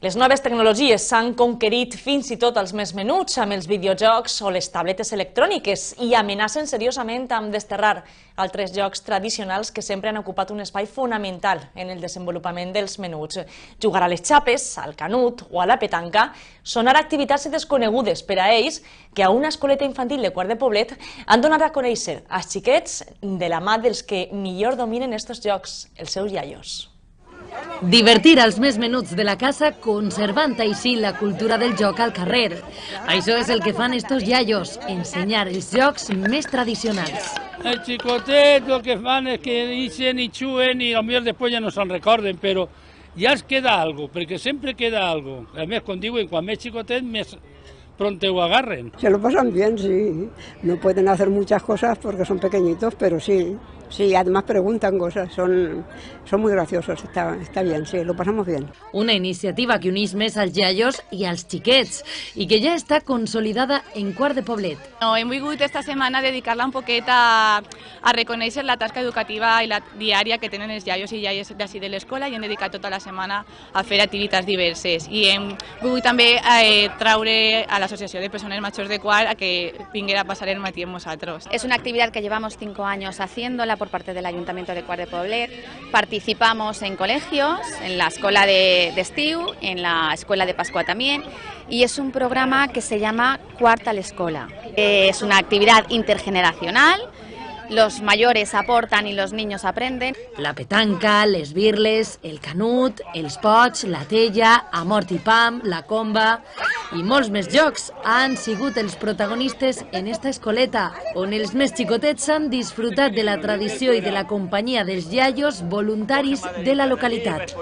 Les noves tecnologies s'han conquerit fins i tot els més menuts amb els videojocs o les tabletes electròniques i amenacen seriosament amb desterrar altres jocs tradicionals que sempre han ocupat un espai fonamental en el desenvolupament dels menuts. Jugar a les xapes, al canut o a la petanca són ara activitats desconegudes per a ells que a una escoleta infantil de Quart de Poblet han donat a conèixer als xiquets de la mà dels que millor dominen estos jocs, els seus iaios. Divertir els més menuts de la casa conservant així la cultura del joc al carrer. Això és el que fan estos iaios, ensenyar els jocs més tradicionals. Els xicotets lo que fan és que ixen i xuen i potser després ja no se'n recorden, però ja els queda algo, perquè sempre queda algo. A més, com diuen, quan més xicotets, més pronto lo agarren. Se lo pasan bien, sí. No pueden hacer muchas cosas porque son pequeñitos, pero sí. Sí, además preguntan cosas, son muy graciosos, está bien, sí, lo pasamos bien. Una iniciativa que unís més als iaios i als xiquets i que ja està consolidada en Quart de Poblet. Hem volgut esta setmana dedicar-la un poquet a reconèixer la tasca educativa i la diària que tenen els iaios i iaies d'ací de l'escola i hem dedicat tota la setmana a fer activitats diverses. I hem volgut també traure a l'Associació de Persones Majors de Quart a que vinguera a passar el matí amb nosaltres. Es una actividad que llevamos 5 años haciéndola por parte del Ayuntamiento de Quart de Poblet. Participamos en colegios, en la escuela de Estiu, en la escuela de Pascua también, y es un programa que se llama Quart a l'Escola. Es una actividad intergeneracional, los mayores aportan y los niños aprenden. La petanca, les birles, el canut, els pots, la tella, amort i pam, la comba i molts més jocs han sigut els protagonistes en esta escoleta, on els més xicotets han disfrutat de la tradició i de la companyia dels iaios voluntaris de la localitat.